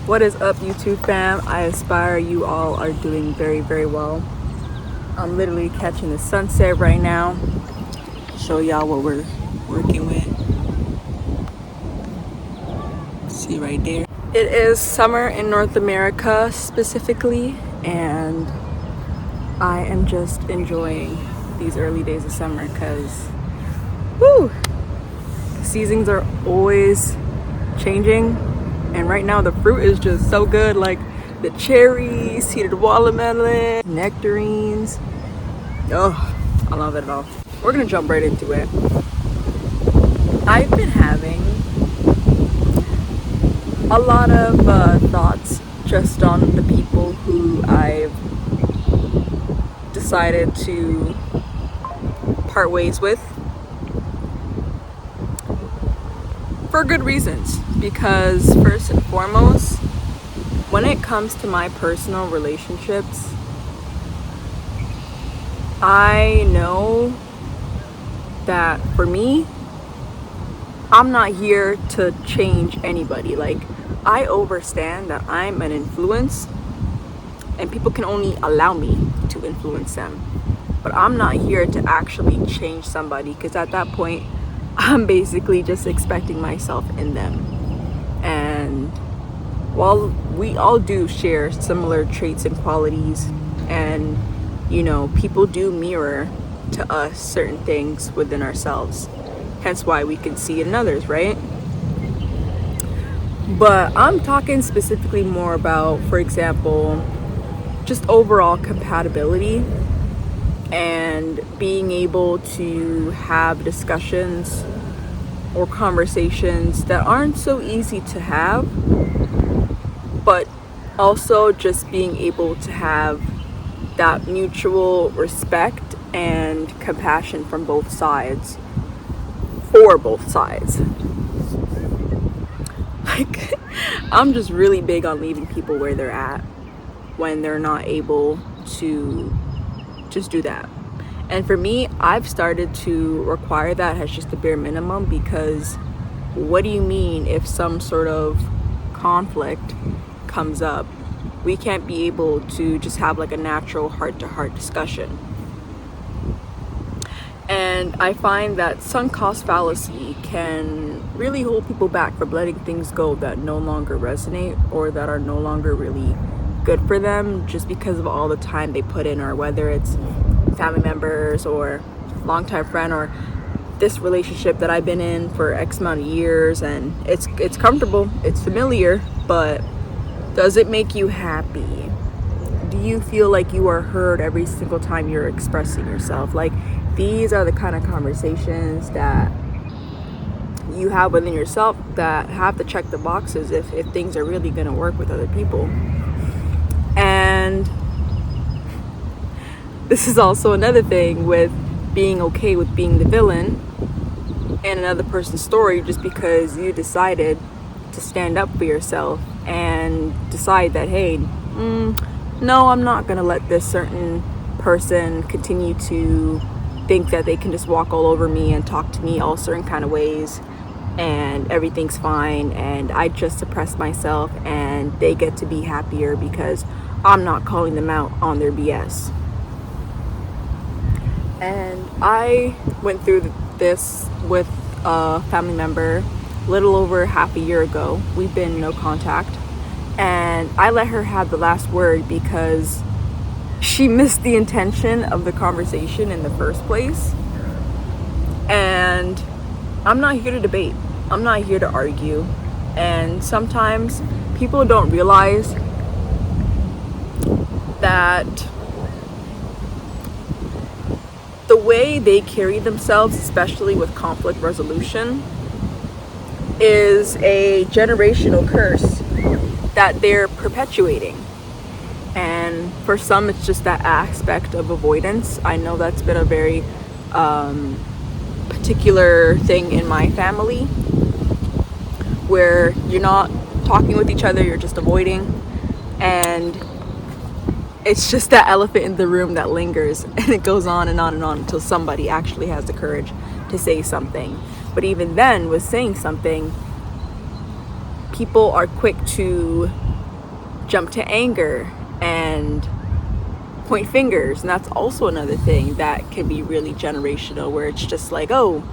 What is up, YouTube fam? I aspire you all are doing very, very well. I'm literally catching the sunset right now. Show y'all what we're working with. See right there. It is summer in North America specifically, and I am just enjoying these early days of summer because, woo, seasons are always changing. And right now the fruit is just so good, like the cherries, heated watermelon, nectarines. Oh, I love it all. We're gonna jump right into it. I've been having a lot of thoughts just on the people who I've decided to part ways with for good reasons. Because first and foremost, when it comes to my personal relationships, I know that for me, I'm not here to change anybody. Like, I understand that I'm an influence and people can only allow me to influence them. But I'm not here to actually change somebody, because at that point, I'm basically just expecting myself in them. And while we all do share similar traits and qualities, and you know, people do mirror to us certain things within ourselves, hence why we can see it in others, right? But I'm talking specifically more about, for example, just overall compatibility and being able to have discussions or conversations that aren't so easy to have, but also just being able to have that mutual respect and compassion from both sides, for both sides. Like, I'm just really big on leaving people where they're at when they're not able to just do that. And for me, I've started to require that as just the bare minimum, because what do you mean if some sort of conflict comes up? We can't be able to just have like a natural heart-to-heart discussion. And I find that sunk cost fallacy can really hold people back from letting things go that no longer resonate or that are no longer really good for them, just because of all the time they put in, or whether it's family members or longtime friend, or this relationship that I've been in for X amount of years, and it's comfortable, it's familiar, but does it make you happy? Do you feel like you are heard every single time you're expressing yourself? Like, these are the kind of conversations that you have within yourself that have to check the boxes if things are really going to work with other people. And this is also another thing with being okay with being the villain in another person's story, just because you decided to stand up for yourself and decide that, hey, no, I'm not gonna let this certain person continue to think that they can just walk all over me and talk to me all certain kind of ways and everything's fine, and I just suppress myself and they get to be happier because I'm not calling them out on their BS. And I went through this with a family member a little over half a year ago. We've been in no contact, and I let her have the last word because she missed the intention of the conversation in the first place. And I'm not here to debate, I'm not here to argue. And sometimes people don't realize that the way they carry themselves, especially with conflict resolution, is a generational curse that they're perpetuating. And for some, it's just that aspect of avoidance. I know that's been a very particular thing in my family, where you're not talking with each other, you're just avoiding. And it's just that elephant in the room that lingers, and it goes on and on and on until somebody actually has the courage to say something. But even then, with saying something, people are quick to jump to anger and point fingers, and that's also another thing that can be really generational, where it's just like, oh,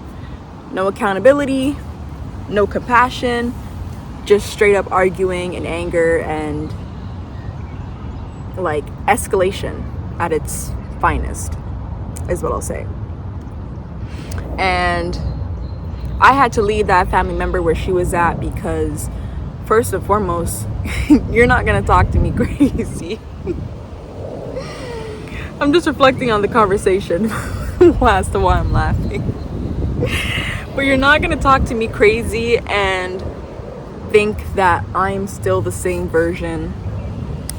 no accountability, no compassion, just straight up arguing and anger and like escalation at its finest is what I'll say. And I had to leave that family member where she was at because, first and foremost, you're not gonna talk to me crazy. I'm just reflecting on the conversation as to why I'm laughing. But you're not gonna talk to me crazy and think that I'm still the same version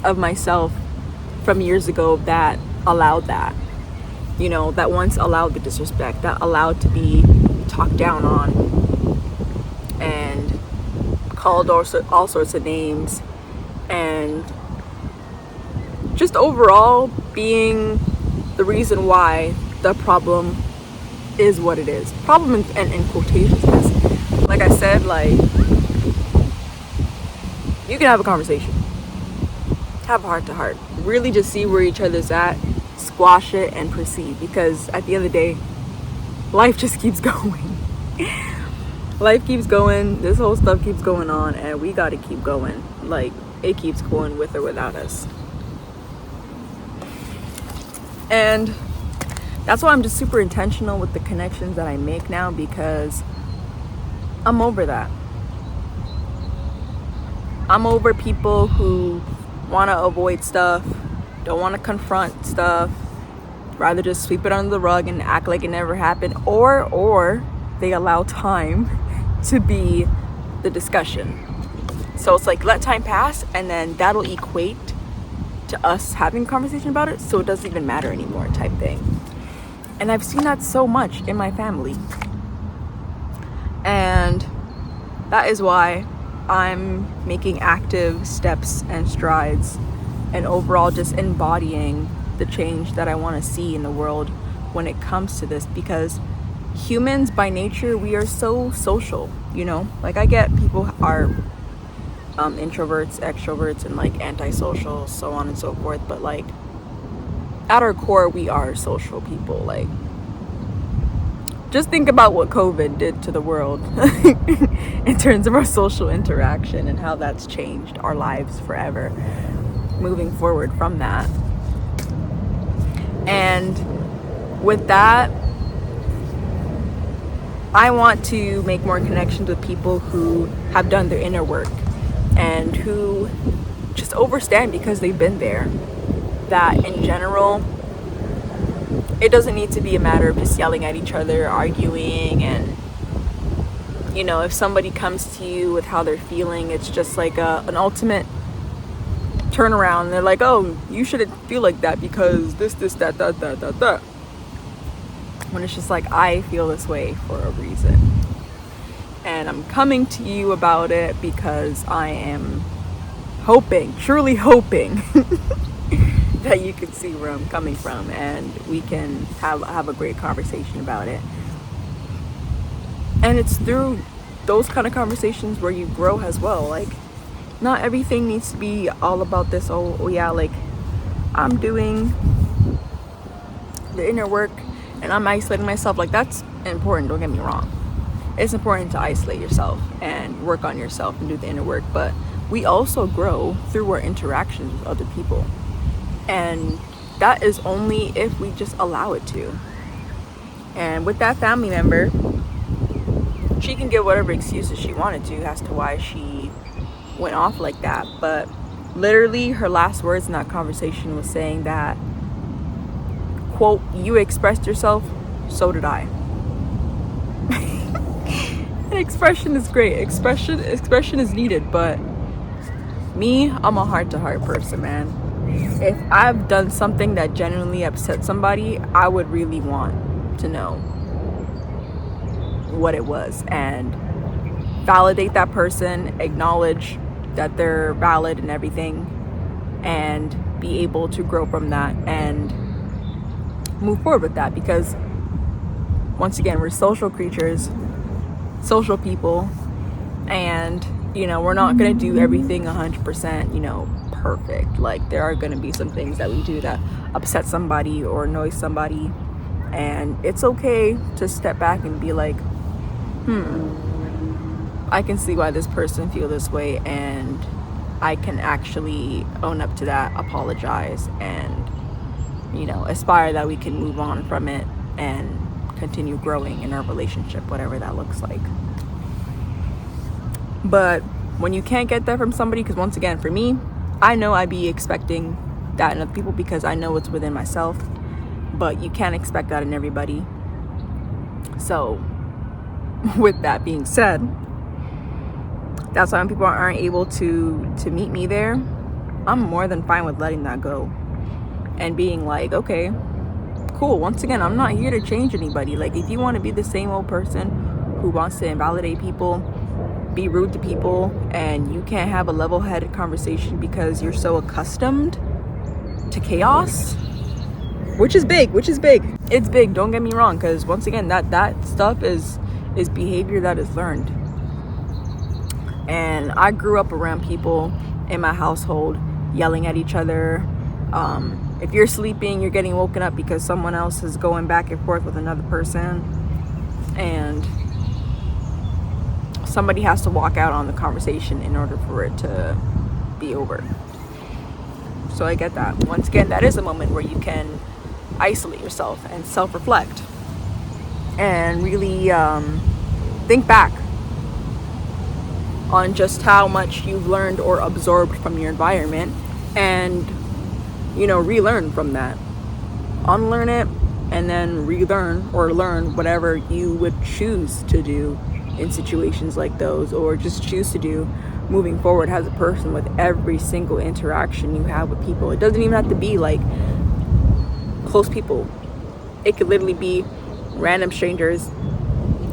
of myself from years ago that allowed that. You know, that once allowed the disrespect, that allowed to be talked down on and called all sorts of names, and just overall being the reason why the problem is what it is. Problem in quotations, because like I said, like, you can have a conversation, have a heart to heart, really just see where each other's at, squash it and proceed, because at the end of the day, life just keeps going. Life keeps going, this whole stuff keeps going on, and we gotta keep going. Like, it keeps going with or without us. And that's why I'm just super intentional with the connections that I make now, because I'm over that. I'm over people who want to avoid stuff, don't want to confront stuff, rather just sweep it under the rug and act like it never happened, or they allow time to be the discussion. So it's like, let time pass, and then that'll equate to us having a conversation about it, so it doesn't even matter anymore type thing. And I've seen that so much in my family, and that is why I'm making active steps and strides and overall just embodying the change that I want to see in the world when it comes to this, because humans by nature, we are so social, you know? Like, I get people are introverts, extroverts, and like antisocial, so on and so forth, but like at our core, we are social people. Like, just think about what COVID did to the world in terms of our social interaction and how that's changed our lives forever moving forward from that. And with that, I want to make more connections with people who have done their inner work and who just understand, because they've been there, that in general, it doesn't need to be a matter of just yelling at each other, arguing, and, you know, if somebody comes to you with how they're feeling, it's just like an ultimate turnaround. They're like, oh, you shouldn't feel like that because this, that. When it's just like, I feel this way for a reason. And I'm coming to you about it because I am hoping, truly hoping, that you can see where I'm coming from and we can have a great conversation about it. And it's through those kind of conversations where you grow as well. Like, not everything needs to be all about this, oh yeah, like, I'm doing the inner work and I'm isolating myself. Like, that's important, don't get me wrong. It's important to isolate yourself and work on yourself and do the inner work, but we also grow through our interactions with other people. And that is only if we just allow it to. And with that family member, she can give whatever excuses she wanted to as to why she went off like that. But literally, her last words in that conversation was saying that, quote, you expressed yourself, so did I. Expression is great. Expression is needed, but me, I'm a heart-to-heart person, man. If I've done something that genuinely upset somebody, I would really want to know what it was and validate that person, acknowledge that they're valid and everything, and be able to grow from that and move forward with that. Because once again, we're social creatures, social people, and you know, we're not going to do everything 100%, you know, perfect. Like, there are going to be some things that we do that upset somebody or annoy somebody, and it's okay to step back and be like, I can see why this person feel this way, and I can actually own up to that, apologize, and, you know, aspire that we can move on from it and continue growing in our relationship, whatever that looks like. But when you can't get that from somebody, because once again, for me, I know I'd be expecting that in other people because I know it's within myself, but you can't expect that in everybody. So with that being said, that's why when people aren't able to meet me there, I'm more than fine with letting that go and being like, okay, cool. Once again, I'm not here to change anybody. Like, if you want to be the same old person who wants to invalidate people, be rude to people, and you can't have a level-headed conversation because you're so accustomed to chaos, which is big. It's big, don't get me wrong, because once again, that stuff is behavior that is learned. And I grew up around people in my household yelling at each other. If you're sleeping, you're getting woken up because someone else is going back and forth with another person, and somebody has to walk out on the conversation in order for it to be over. So I get that. Once again, that is a moment where you can isolate yourself and self-reflect and really think back on just how much you've learned or absorbed from your environment, and, you know, relearn from that. Unlearn it and then relearn or learn whatever you would choose to do in situations like those, or just choose to do moving forward as a person with every single interaction you have with people. It doesn't even have to be like close people. It could literally be random strangers,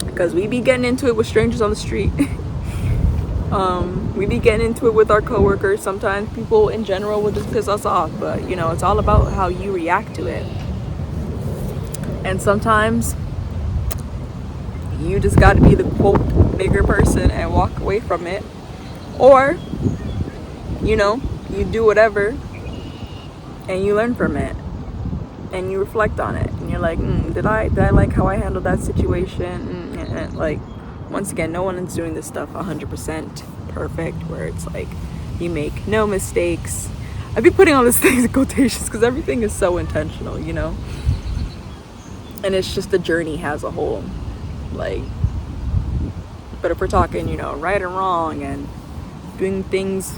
because we be getting into it with strangers on the street. We be getting into it with our coworkers. Sometimes people in general will just piss us off, but, you know, it's all about how you react to it. And sometimes you just got to be the quote bigger person and walk away from it, or, you know, you do whatever and you learn from it and you reflect on it and you're like, did I like how I handled that situation? Like, once again, no one is doing this stuff 100% perfect, where it's like you make no mistakes. I'd be putting all these things in quotations because everything is so intentional, you know, and it's just the journey as a whole. Like, but if we're talking, you know, right or wrong and doing things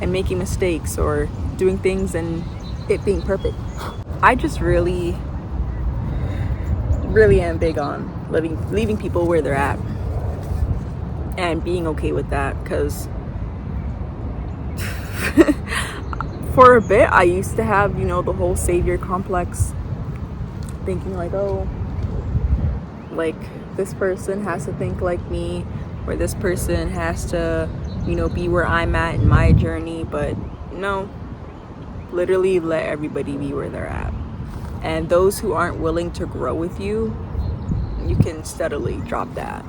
and making mistakes, or doing things and it being perfect, I just really am big on leaving people where they're at and being okay with that. Because for a bit I used to have, you know, the whole savior complex, thinking like, oh, like, this person has to think like me, or this person has to, you know, be where I'm at in my journey. But no, literally let everybody be where they're at. And those who aren't willing to grow with you, you can steadily drop that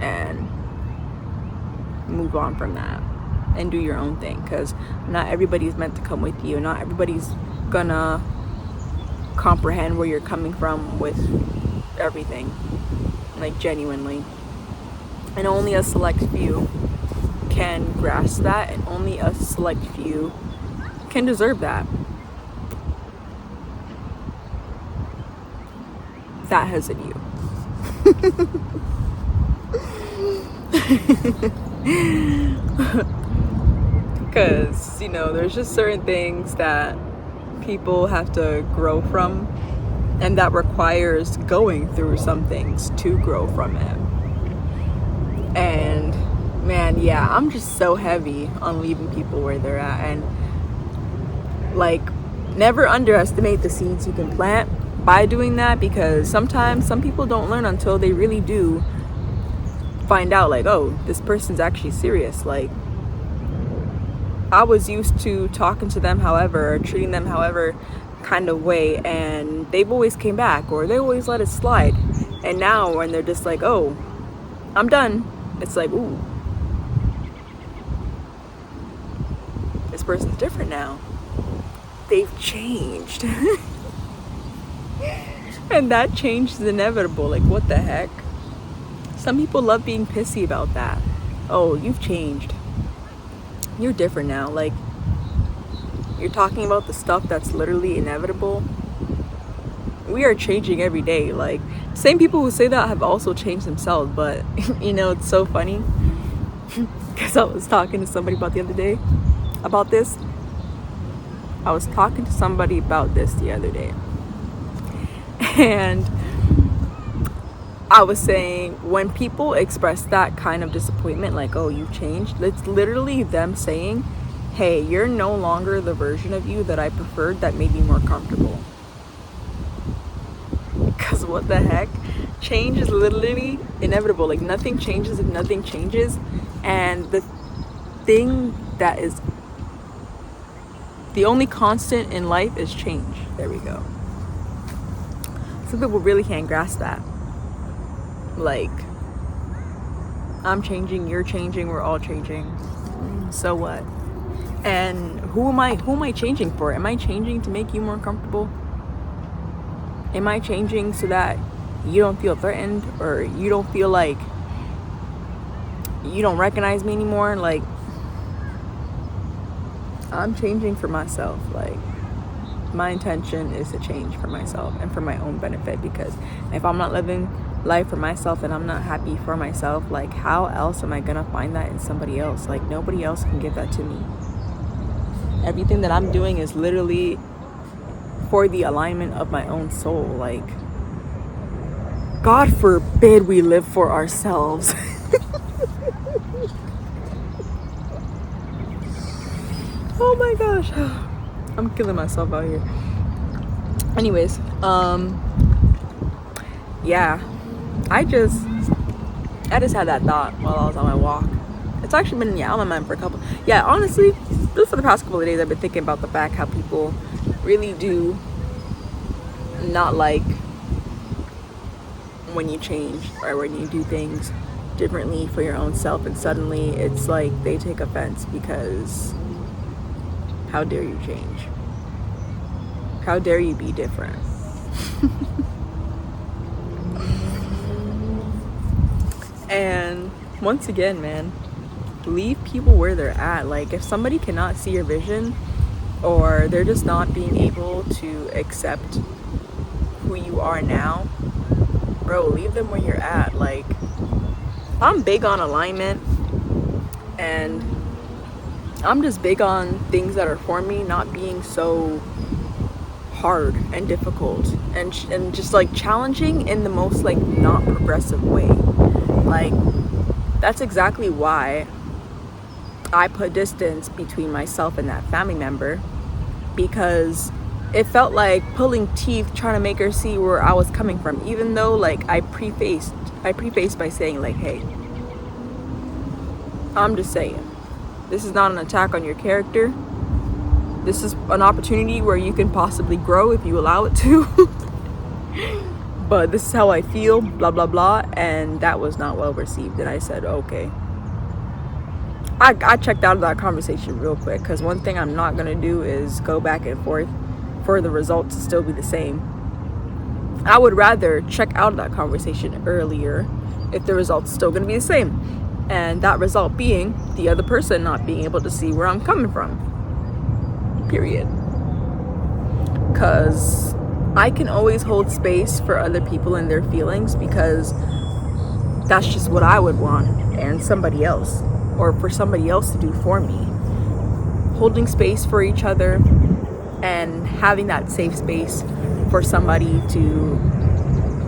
and move on from that and do your own thing, because not everybody's meant to come with you. Not everybody's gonna comprehend where you're coming from with everything, like, genuinely. And only a select few can grasp that, and only a select few can deserve that. That has it you. Because, you know, there's just certain things that people have to grow from, and that requires going through some things to grow from it. And man, yeah, I'm just so heavy on leaving people where they're at. And, like, never underestimate the seeds you can plant by doing that, because sometimes some people don't learn until they really do find out, like, oh, this person's actually serious. Like, I was used to talking to them however, or treating them however kind of way, and they've always came back, or they always let it slide. And now when they're just like, oh, I'm done, it's like, ooh, person's different now. They've changed. And that change is inevitable. Like, what the heck? Some people love being pissy about that. Oh, you've changed. You're different now. Like, you're talking about the stuff that's literally inevitable. We are changing every day. Like, same people who say that have also changed themselves. But, you know, it's so funny. Because I was talking to somebody about the other day about this. I was talking to somebody about this the other day. And I was saying, when people express that kind of disappointment, like, oh, you've changed, it's literally them saying, hey, you're no longer the version of you that I preferred that made me more comfortable. Because what the heck? Change is literally inevitable. Like, nothing changes if nothing changes. And the thing that is the only constant in life is change. There we go. Some people really can't grasp that. Like, I'm changing, you're changing, we're all changing. So what? And who am I changing for? Am I changing to make you more comfortable? Am I changing so that you don't feel threatened, or you don't feel like you don't recognize me anymore? Like, I'm changing for myself. Like, my intention is to change for myself and for my own benefit, because if I'm not living life for myself and I'm not happy for myself, like, how else am I gonna find that in somebody else? Like, nobody else can give that to me. Everything that I'm doing is literally for the alignment of my own soul. Like, God forbid we live for ourselves. Oh my gosh, I'm killing myself out here. Anyways, yeah, I just had that thought while I was on my walk. It's actually been on my mind for a couple. Yeah, honestly, just for the past couple of days, I've been thinking about the fact how people really do not like when you change or when you do things differently for your own self, and suddenly it's like they take offense because how dare you change? How dare you be different? And once again, man, leave people where they're at. Like, if somebody cannot see your vision, or they're just not being able to accept who you are now, bro, leave them where you're at. Like, I'm big on alignment, and I'm just big on things that are for me not being so hard and difficult and just like challenging in the most like not progressive way. Like, that's exactly why I put distance between myself and that family member, because it felt like pulling teeth trying to make her see where I was coming from, even though like I prefaced by saying like, hey, I'm just saying, this is not an attack on your character. This is an opportunity where you can possibly grow if you allow it to. But this is how I feel, blah, blah, blah. And that was not well received. And I said, okay. I checked out of that conversation real quick, because one thing I'm not going to do is go back and forth for the results to still be the same. I would rather check out of that conversation earlier if the result's still going to be the same. And that result being the other person not being able to see where I'm coming from. Period. Because I can always hold space for other people and their feelings, because that's just what I would want, and somebody else, or for somebody else to do for me. Holding space for each other and having that safe space for somebody to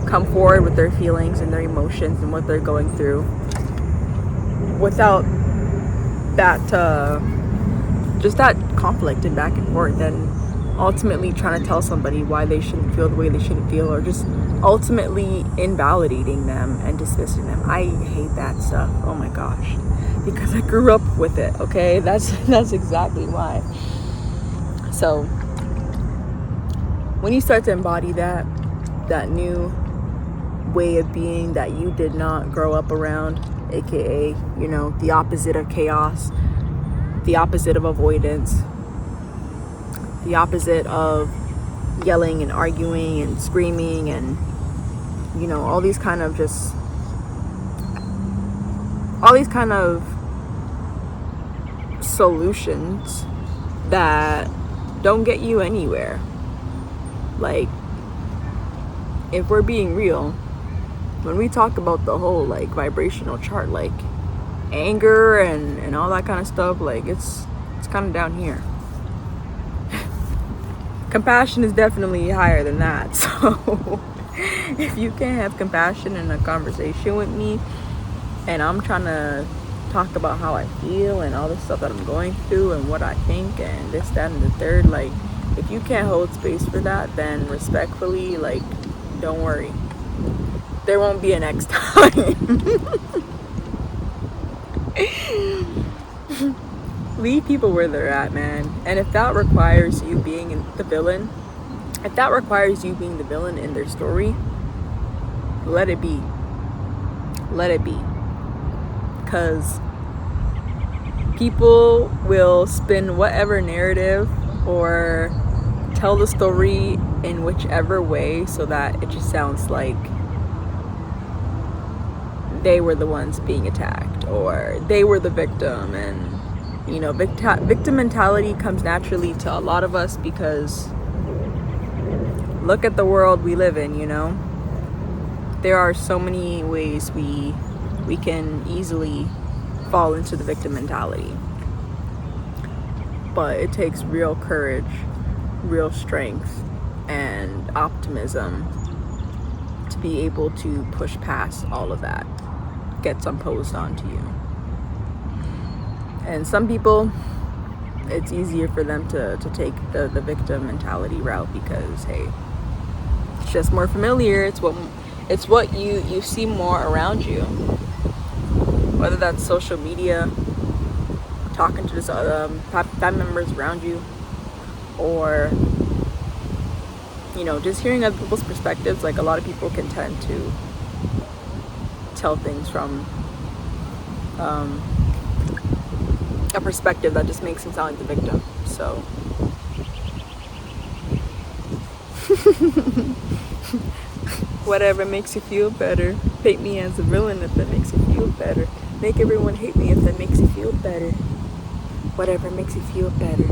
come forward with their feelings and their emotions and what they're going through, without that just that conflict and back and forth, and ultimately trying to tell somebody why they shouldn't feel the way they shouldn't feel, or just ultimately invalidating them and dismissing them. I hate that stuff. Oh my gosh, because I grew up with it. Okay, that's exactly why. So when you start to embody that new way of being that you did not grow up around, aka, you know, the opposite of chaos, the opposite of avoidance, the opposite of yelling and arguing and screaming and, you know, all these kind of solutions that don't get you anywhere. Like, if we're being real, when we talk about the whole like vibrational chart, like anger and all that kind of stuff, like it's kind of down here. Compassion is definitely higher than that. So if you can't have compassion in a conversation with me, and I'm trying to talk about how I feel and all the stuff that I'm going through and what I think and this, that, and the third, like, if you can't hold space for that, then respectfully, like, don't worry. There won't be a next time. Leave people where they're at, man. And if that requires you being the villain in their story, let it be. Let it be. Because people will spin whatever narrative or tell the story in whichever way so that it just sounds like they were the ones being attacked or they were the victim. And, you know, victim mentality comes naturally to a lot of us because look at the world we live in, you know. There are so many ways we can easily fall into the victim mentality. But it takes real courage, real strength, and optimism to be able to push past all of that gets imposed onto you. And some people, it's easier for them to take the victim mentality route because, hey, it's just more familiar. It's what you see more around you. Whether that's social media, talking to this family members around you, or, you know, just hearing other people's perspectives. Like, a lot of people can tend to tell things from a perspective that just makes them sound like the victim. So whatever makes you feel better. Paint me as a villain if that makes you feel better. Make everyone hate me if that makes you feel better. Whatever makes you feel better.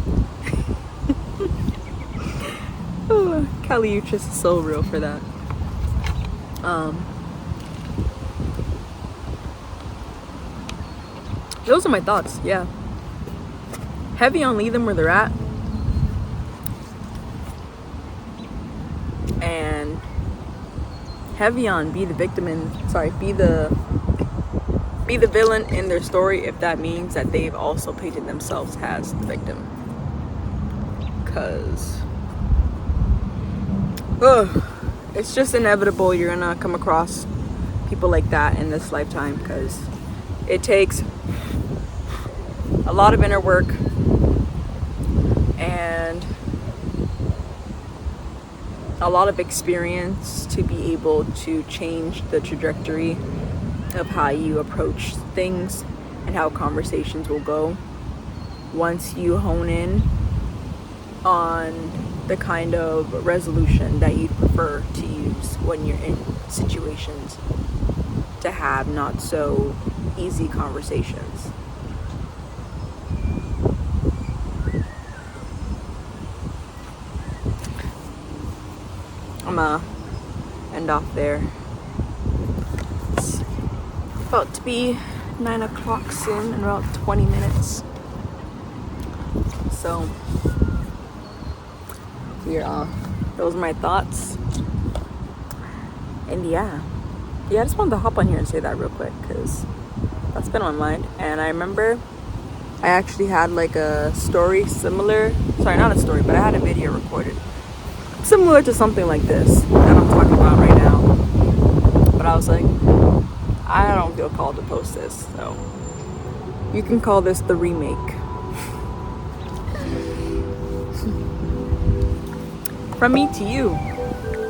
Oh, Kali Uchis is so real for that. Those are my thoughts, yeah. Heavy on leave them where they're at. And heavy on be the villain in their story if that means that they've also painted themselves as the victim. Cause it's just inevitable you're gonna come across people like that in this lifetime, because it takes a lot of inner work and a lot of experience to be able to change the trajectory of how you approach things and how conversations will go once you hone in on the kind of resolution that you'd prefer to use when you're in situations to have not so easy conversations. I'm gonna end off there. It's about to be 9 o'clock soon in about 20 minutes. So those are my thoughts. And yeah, I just wanted to hop on here and say that real quick because that's been on my mind. And I remember I actually had like a story similar, sorry, not a story, but I had a video recorded similar to something like this that I'm talking about right now. But I was like, I don't feel called to post this, so you can call this the remake. From me to you,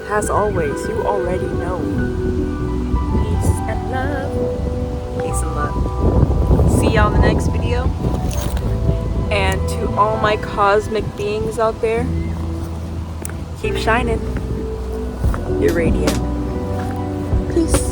as always, you already know. Peace and love. Peace and love. See y'all in the next video. And to all my cosmic beings out there, keep shining. You're radiant. Peace.